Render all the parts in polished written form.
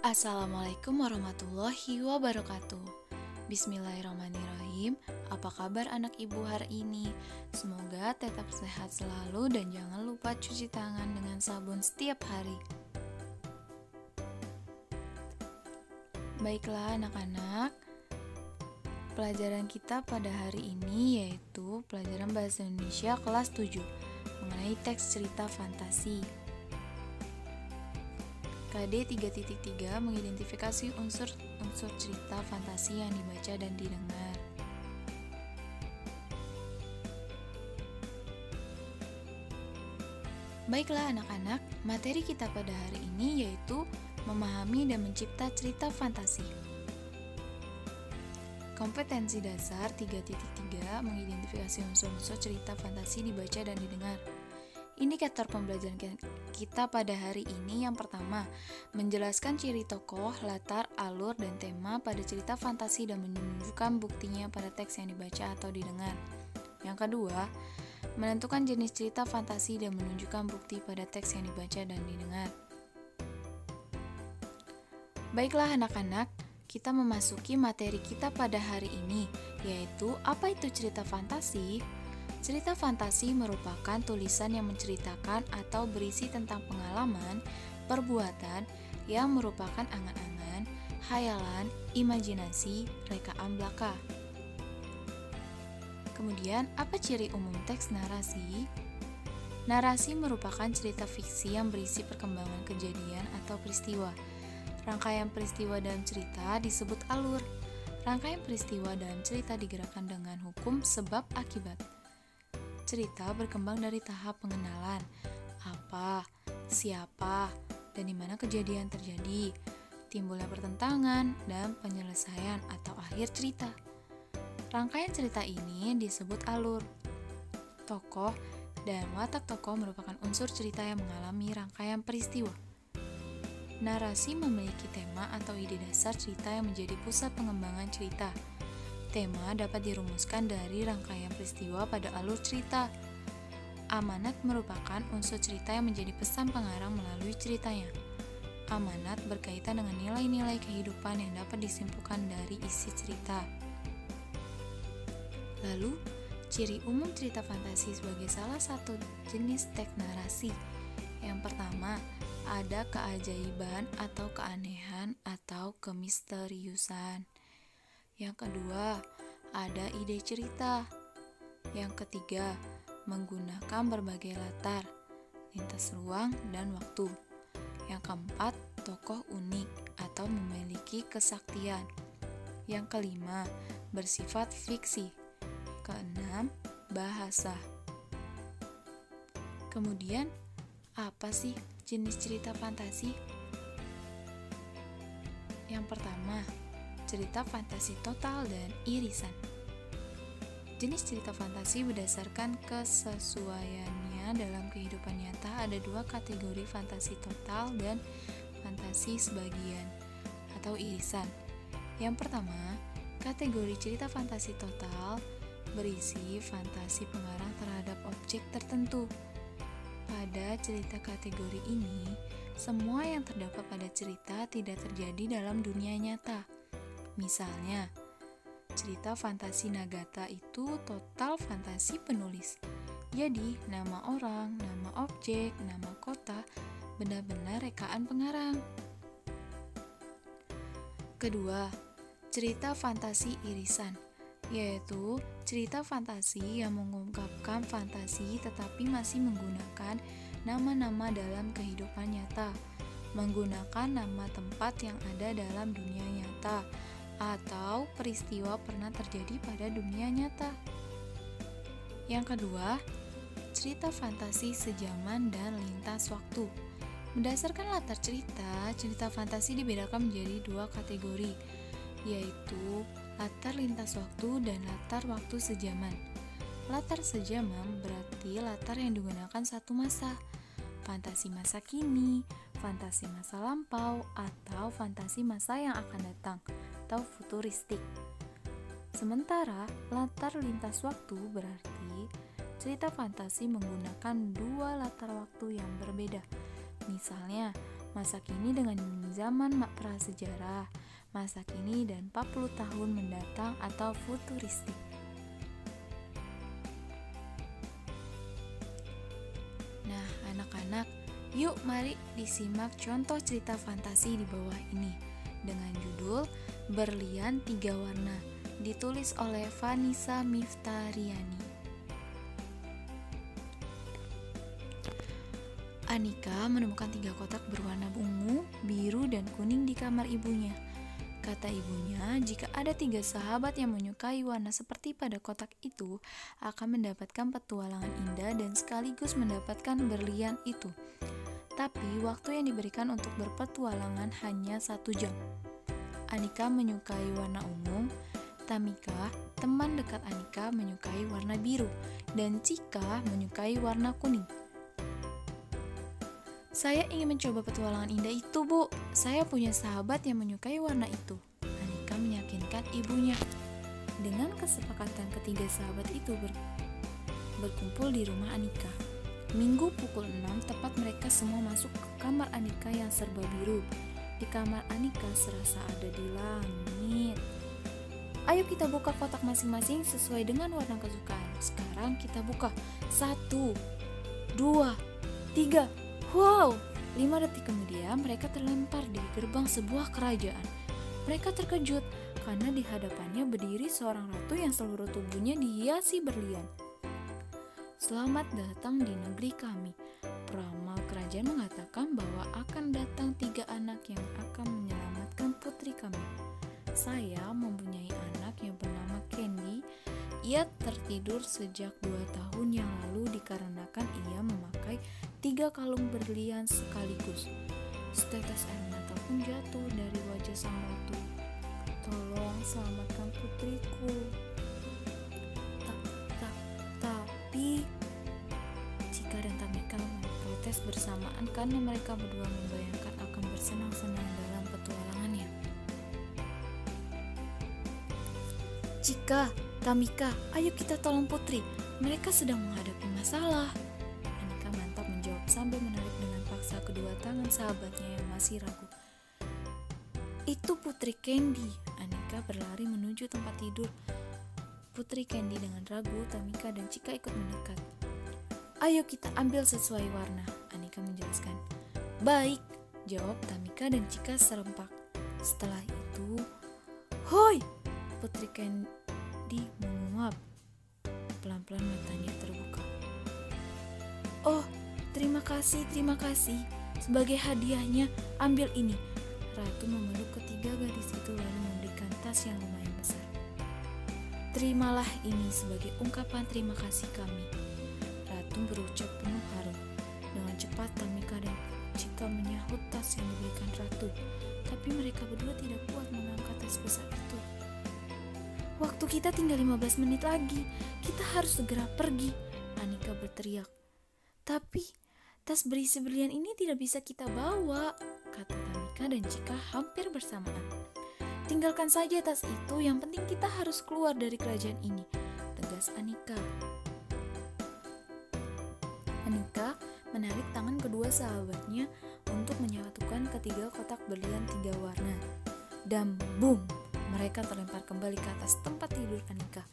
Assalamualaikum warahmatullahi wabarakatuh. Bismillahirrahmanirrahim. Apa kabar anak ibu hari ini? Semoga tetap sehat selalu dan jangan lupa cuci tangan dengan sabun setiap hari. Baiklah anak-anak, pelajaran kita pada hari ini yaitu pelajaran Bahasa Indonesia kelas 7 mengenai teks cerita fantasi. KD 3.3 mengidentifikasi unsur cerita fantasi yang dibaca dan didengar. Baiklah anak-anak, materi kita pada hari ini yaitu memahami dan mencipta cerita fantasi. Kompetensi dasar 3.3 mengidentifikasi unsur-unsur cerita fantasi dibaca dan didengar. Indikator pembelajaran kita pada hari ini yang pertama, menjelaskan ciri tokoh, latar, alur, dan tema pada cerita fantasi dan menunjukkan buktinya pada teks yang dibaca atau didengar. Yang kedua, menentukan jenis cerita fantasi dan menunjukkan bukti pada teks yang dibaca dan didengar. Baiklah anak-anak, kita memasuki materi kita pada hari ini, yaitu apa itu cerita fantasi? Cerita fantasi merupakan tulisan yang menceritakan atau berisi tentang pengalaman, perbuatan yang merupakan angan-angan, khayalan, imajinasi, rekaan belaka. Kemudian, apa ciri umum teks narasi? Narasi merupakan cerita fiksi yang berisi perkembangan kejadian atau peristiwa. Rangkaian peristiwa dalam cerita disebut alur. Rangkaian peristiwa dalam cerita digerakkan dengan hukum sebab akibat. Cerita berkembang dari tahap pengenalan, apa, siapa, dan di mana kejadian terjadi, timbulnya pertentangan, dan penyelesaian atau akhir cerita. Rangkaian cerita ini disebut alur. Tokoh dan watak tokoh merupakan unsur cerita yang mengalami rangkaian peristiwa. Narasi memiliki tema atau ide dasar cerita yang menjadi pusat pengembangan cerita. Tema dapat dirumuskan dari rangkaian peristiwa pada alur cerita. Amanat merupakan unsur cerita yang menjadi pesan pengarang melalui ceritanya. Amanat berkaitan dengan nilai-nilai kehidupan yang dapat disimpulkan dari isi cerita. Lalu, ciri umum cerita fantasi sebagai salah satu jenis teks narasi. Yang pertama, ada keajaiban atau keanehan atau kemisteriusan. Yang kedua, ada ide cerita. Yang ketiga, menggunakan berbagai latar, lintas ruang dan waktu. Yang keempat, tokoh unik atau memiliki kesaktian. Yang kelima, bersifat fiksi. Keenam, bahasa. Kemudian, apa sih jenis cerita fantasi? Yang pertama, cerita fantasi total dan irisan. Jenis cerita fantasi berdasarkan kesesuaiannya dalam kehidupan nyata ada dua kategori, fantasi total dan fantasi sebagian atau irisan. Yang pertama, kategori cerita fantasi total berisi fantasi pengarang terhadap objek tertentu. Pada cerita kategori ini, semua yang terdapat pada cerita tidak terjadi dalam dunia nyata. Misalnya, cerita fantasi Nagata itu total fantasi penulis. Jadi, nama orang, nama objek, nama kota benar-benar rekaan pengarang. Kedua, cerita fantasi irisan, yaitu cerita fantasi yang mengungkapkan fantasi tetapi masih menggunakan nama-nama dalam kehidupan nyata, menggunakan nama tempat yang ada dalam dunia nyata, atau peristiwa pernah terjadi pada dunia nyata. Yang kedua, cerita fantasi sejaman dan lintas waktu. Berdasarkan latar cerita, cerita fantasi dibedakan menjadi dua kategori, yaitu latar lintas waktu dan latar waktu sejaman. Latar sejaman berarti latar yang digunakan satu masa, fantasi masa kini, fantasi masa lampau, atau fantasi masa yang akan datang, atau futuristik. Sementara latar lintas waktu berarti cerita fantasi menggunakan dua latar waktu yang berbeda. Misalnya, masa kini dengan zaman prasejarah, masa kini dan 40 tahun mendatang atau futuristik. Nah, anak-anak, yuk mari disimak contoh cerita fantasi di bawah ini dengan judul Berlian 3 Warna, ditulis oleh Vanessa Miftariani. Anika menemukan 3 kotak berwarna ungu, biru, dan kuning di kamar ibunya. Kata ibunya, jika ada 3 sahabat yang menyukai warna seperti pada kotak itu, akan mendapatkan petualangan indah dan sekaligus mendapatkan berlian itu. Tapi waktu yang diberikan untuk berpetualangan hanya 1 jam. Anika menyukai warna ungu, Tamika, teman dekat Anika, menyukai warna biru, dan Cika menyukai warna kuning. Saya ingin mencoba petualangan indah itu, Bu. Saya punya sahabat yang menyukai warna itu. Anika meyakinkan ibunya. Dengan kesepakatan ketiga sahabat itu berkumpul di rumah Anika. Minggu pukul 6 tepat mereka semua masuk ke kamar Anika yang serba biru. Di kamar Anika serasa ada di langit. Ayo kita buka kotak masing-masing sesuai dengan warna kesukaan. Sekarang kita buka. 1, 2, 3. Wow, 5 detik kemudian mereka terlempar di gerbang sebuah kerajaan. Mereka terkejut karena di hadapannya berdiri seorang ratu yang seluruh tubuhnya dihiasi berlian. Selamat datang di negeri kami. Peramal kerajaan mengatakan bahwa akan datang 3 anak yang akan menyelamatkan putri kami. Saya mempunyai anak yang bernama Candy. Ia tertidur sejak 2 tahun yang lalu dikarenakan ia memakai 3 kalung berlian sekaligus. Setetes air mata pun jatuh dari wajah sang ratu. Tolong selamatkan putriku. Tapi Cika dan Tamika memprotes bersamaan karena mereka berdua membayangkan akan bersenang-senang dalam petualangannya. Cika, Tamika, ayo kita tolong putri. Mereka sedang menghadapi masalah. Anika mantap menjawab sambil menarik dengan paksa kedua tangan sahabatnya yang masih ragu. Itu Putri Candy. Anika berlari menuju tempat tidur Putri Candy dengan ragu. Tamika dan Cika ikut mendekat. Ayo kita ambil sesuai warna, Anika menjelaskan. Baik, jawab Tamika dan Cika serempak. Setelah itu, hoi! Putri Candy menguap. Pelan-pelan matanya terbuka. Oh, terima kasih. Sebagai hadiahnya, ambil ini. Ratu memeluk ketiga gadis itu lalu memberikan tas yang lumayan besar. Terimalah ini sebagai ungkapan terima kasih kami. Ratu berucap penuh haru. Dengan cepat Tamika dan Cika menyahut tas yang diberikan Ratu. Tapi mereka berdua tidak kuat mengangkat tas besar itu. Waktu kita tinggal 15 menit lagi. Kita harus segera pergi, Anika berteriak. Tapi tas berisi berlian ini tidak bisa kita bawa, kata Tamika dan Cika hampir bersamaan. Tinggalkan saja tas itu, yang penting kita harus keluar dari kerajaan ini, tegas Anika. Anika menarik tangan kedua sahabatnya untuk menyatukan ketiga kotak berlian 3 warna. Dan boom, mereka terlempar kembali ke atas tempat tidur Anika.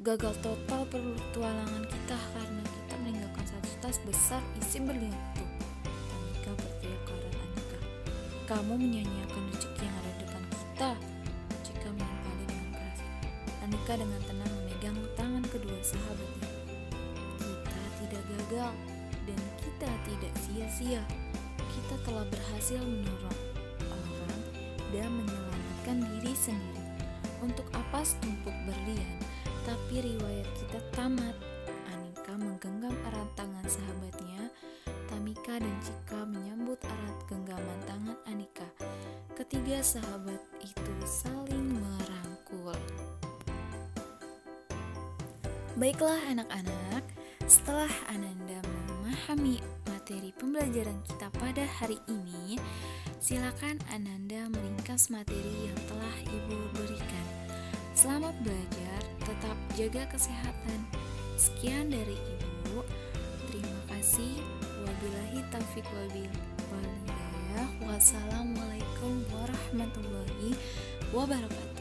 Gagal total petualangan kita karena kita meninggalkan satu tas besar isi berlian itu. Tamika berteriak ke arah Anika. Kamu menyanyiakan rezeki yang ada di depan kita. Cika menimpali dengan keras. Anika dengan tenang memegang tangan kedua sahabatnya. Kita tidak gagal dan kita tidak sia-sia. Kita telah berhasil menolong orang dan menyelamatkan diri sendiri. Untuk apa setumpuk berlian? Tapi riwayat kita tamat. Anika menggenggam erat tangan sahabatnya. Tamika dan Cika menyambut erat genggaman tangan Anika. Ketiga sahabat itu saling merangkul. Baiklah anak-anak, setelah Ananda memahami materi pembelajaran kita pada hari ini, silakan Ananda meringkas materi yang telah Ibu berikan. Selamat belajar, tetap jaga kesehatan. Sekian dari Ibu. Terima kasih. Wabillahi taufiq wal hidayah. saya. Wassalamualaikum warahmatullahi wabarakatuh.